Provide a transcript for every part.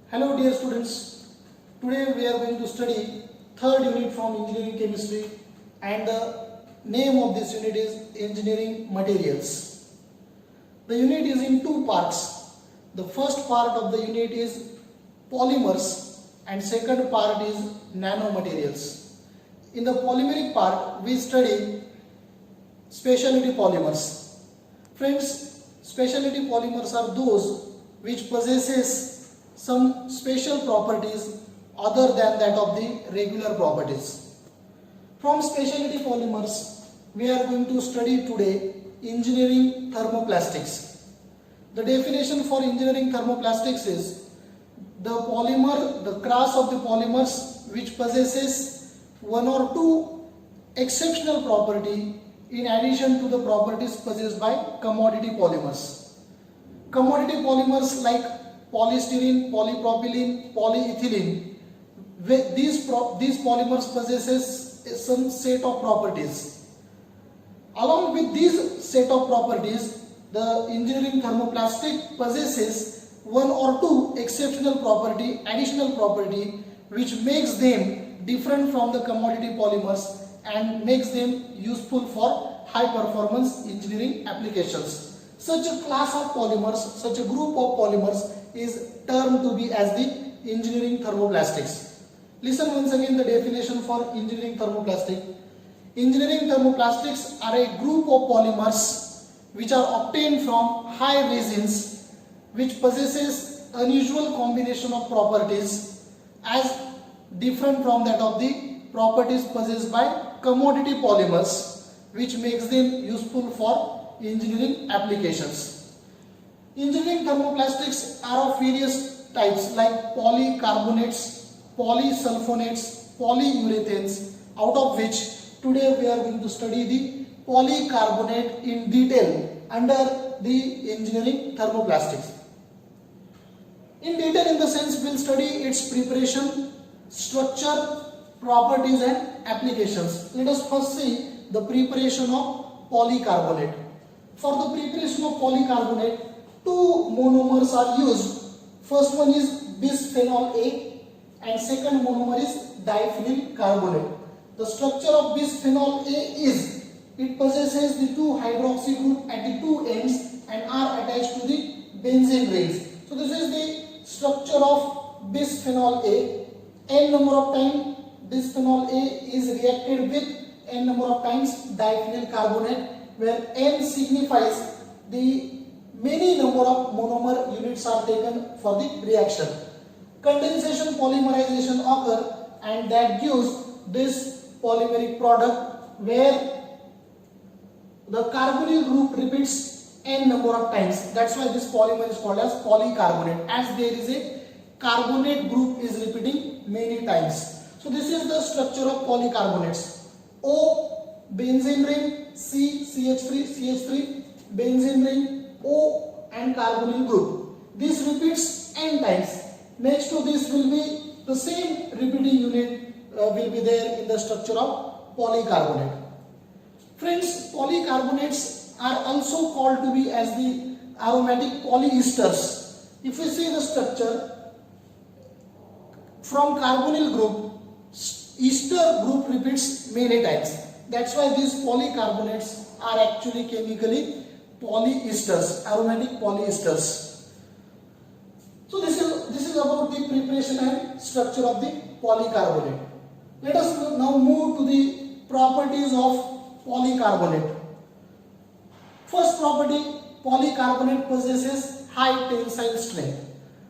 Hello dear students, today we are going to study third unit from engineering chemistry and the name of this unit is engineering materials. The unit is in two parts. The first part of the unit is polymers and second part is nanomaterials. In the polymeric part we study specialty polymers. Friends, specialty polymers are those which possesses some special properties other than that of the regular properties. From specialty polymers, we are going to study today engineering thermoplastics. The definition for engineering thermoplastics is the polymer, the class of the polymers which possesses one or two exceptional property in addition to the properties possessed by commodity polymers. Commodity polymers like polystyrene, polypropylene, polyethylene, these polymers possesses some set of properties. Along with these set of properties, the engineering thermoplastic possesses one or two exceptional property, additional property, which makes them different from the commodity polymers and makes them useful for high performance engineering applications. Such a class of polymers, such a group of polymers is termed to be as the engineering thermoplastics. Listen once again the definition for engineering thermoplastic. Engineering thermoplastics are a group of polymers which are obtained from high resins which possesses unusual combination of properties as different from that of the properties possessed by commodity polymers, which makes them useful for engineering applications. Engineering thermoplastics are of various types like polycarbonates, polysulfonates, polyurethanes, out of which today we are going to study the polycarbonate in detail under the engineering thermoplastics. In detail, in the sense we will study its preparation, structure, properties and applications. Let us first see the preparation of polycarbonate. For the preparation of polycarbonate, two monomers are used. First one is bisphenol A and second monomer is diphenyl carbonate. The structure of bisphenol A is it possesses the two hydroxy group at the two ends and are attached to the benzene rings. So this is the structure of bisphenol A. N number of times bisphenol A is reacted with n number of times diphenyl carbonate, where n signifies the many number of monomer units are taken for the reaction. Condensation polymerization occur and that gives this polymeric product where the carbonyl group repeats n number of times. That's why this polymer is called as polycarbonate, as there is a carbonate group is repeating many times. So this is the structure of polycarbonates. O benzene ring, C CH3 benzene ring, O and carbonyl group. This repeats n times. Next to this will be the same repeating unit will be there in the structure of polycarbonate. Friends, polycarbonates are also called to be as the aromatic polyesters. If we see the structure, from carbonyl group, ester group repeats many times. That's why these polycarbonates are actually chemically polyesters, aromatic polyesters. So this is about the preparation and structure of the polycarbonate. Let us now move to the properties of polycarbonate. First property, polycarbonate possesses high tensile strength.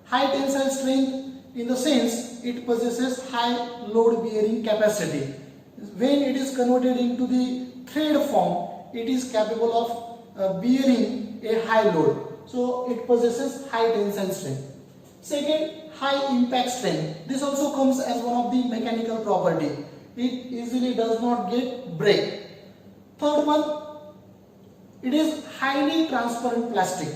High tensile strength in the sense it possesses high load bearing capacity. When it is converted into the thread form, it is capable of bearing a high load. So it possesses high tensile strength. Second, high impact strength. This also comes as one of the mechanical property. It easily does not get break. Third one, it is highly transparent plastic.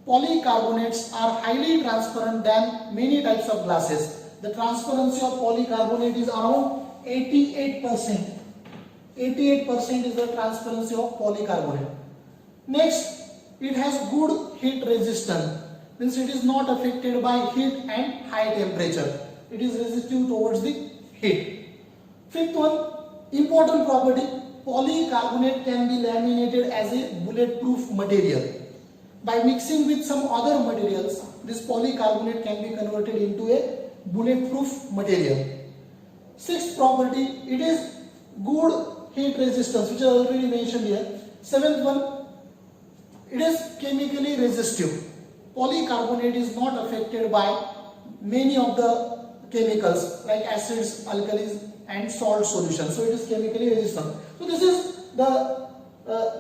Polycarbonates are highly transparent than many types of glasses. The transparency of polycarbonate is around 88%. 88% is the transparency of polycarbonate. Next, it has good heat resistance. means it is not affected by heat and high temperature. It is resistive towards the heat. Fifth one, important property, polycarbonate can be laminated as a bulletproof material. By mixing with some other materials, this polycarbonate can be converted into a bulletproof material. Sixth property, it is good heat resistance, which I already mentioned here. Seventh one, it is chemically resistive. Polycarbonate is not affected by many of the chemicals like acids, alkalis and salt solutions. So it is chemically resistant. So this is the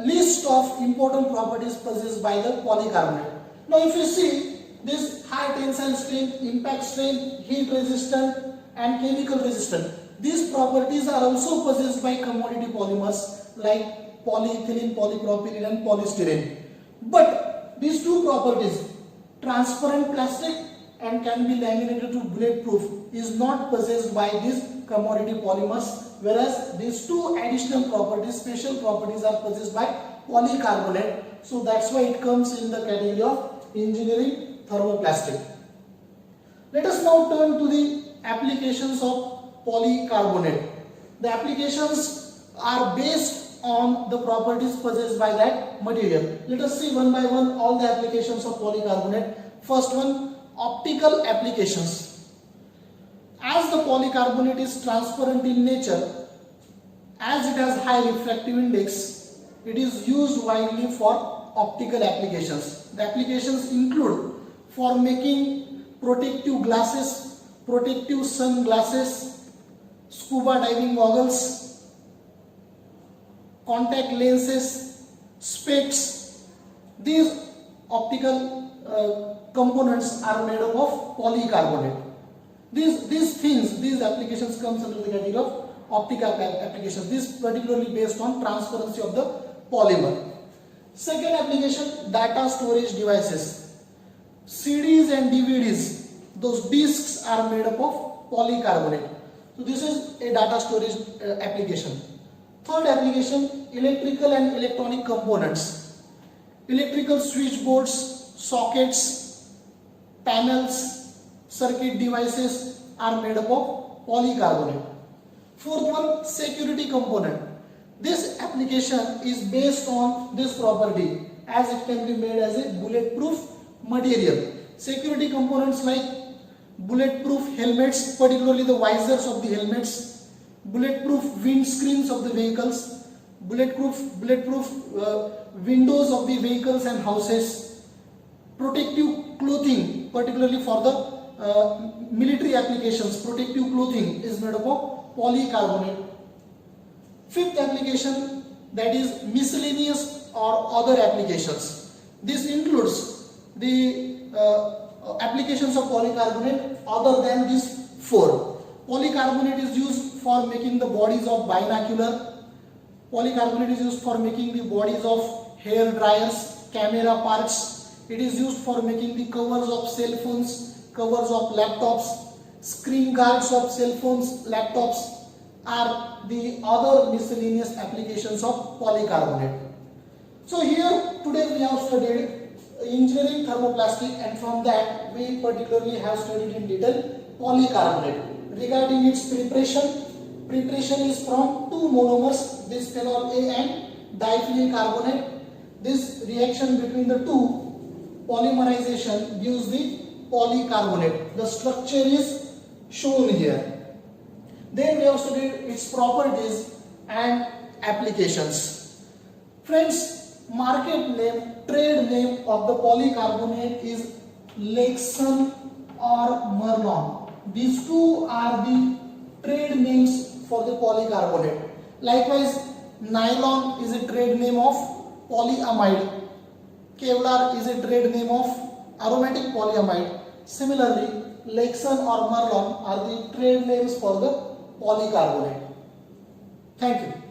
list of important properties possessed by the polycarbonate. Now if you see this high tensile strength, impact strength, heat resistant and chemical resistant, these properties are also possessed by commodity polymers like polyethylene, polypropylene and polystyrene. But these two properties, transparent plastic and can be laminated to bulletproof, is not possessed by these commodity polymers, whereas these two additional properties, special properties, are possessed by polycarbonate. So that's why it comes in the category of engineering thermoplastic. Let us now turn to the applications of polycarbonate. The applications are based on the properties possessed by that material. Let us see one by one all the applications of polycarbonate. First one, optical applications. As the polycarbonate is transparent in nature, as it has high refractive index, it is used widely for optical applications. The applications include for making protective glasses, protective sunglasses, scuba diving goggles, contact lenses, specs. These optical components are made up of polycarbonate. These applications comes under the category of optical applications. This particularly based on transparency of the polymer. Second application, data storage devices. CDs and DVDs, those discs are made up of polycarbonate. So this is a data storage application. Third application, electrical and electronic components. Electrical switchboards, sockets, panels, circuit devices are made up of polycarbonate. Fourth one, security component. This application is based on this property, as it can be made as a bulletproof material. Security components like bulletproof helmets, particularly the visors of the helmets, bulletproof windscreens of the vehicles, bulletproof windows of the vehicles and houses, protective clothing, particularly for the military applications, protective clothing is made up of polycarbonate. Fifth application, that is miscellaneous or other applications. This includes the applications of polycarbonate other than these four. Polycarbonate is used for making the bodies of binocular. Polycarbonate is used for making the bodies of hair dryers, camera parts. It is used for making the covers of cell phones, covers of laptops, screen guards of cell phones, laptops are the other miscellaneous applications of polycarbonate. So here today we have studied engineering thermoplastic, and from that we particularly have studied in detail polycarbonate. Regarding its preparation is from two monomers, bisphenol A and diphenyl carbonate. This reaction between the two, polymerization, gives the polycarbonate. The structure is shown here. Then we have studied its properties and applications. Friends, market name, trade name of the polycarbonate is Lexan or Merlon. These two are the trade names for the polycarbonate. Likewise, nylon is a trade name of polyamide. Kevlar is a trade name of aromatic polyamide. Similarly, Lexan or Merlon are the trade names for the polycarbonate. Thank you.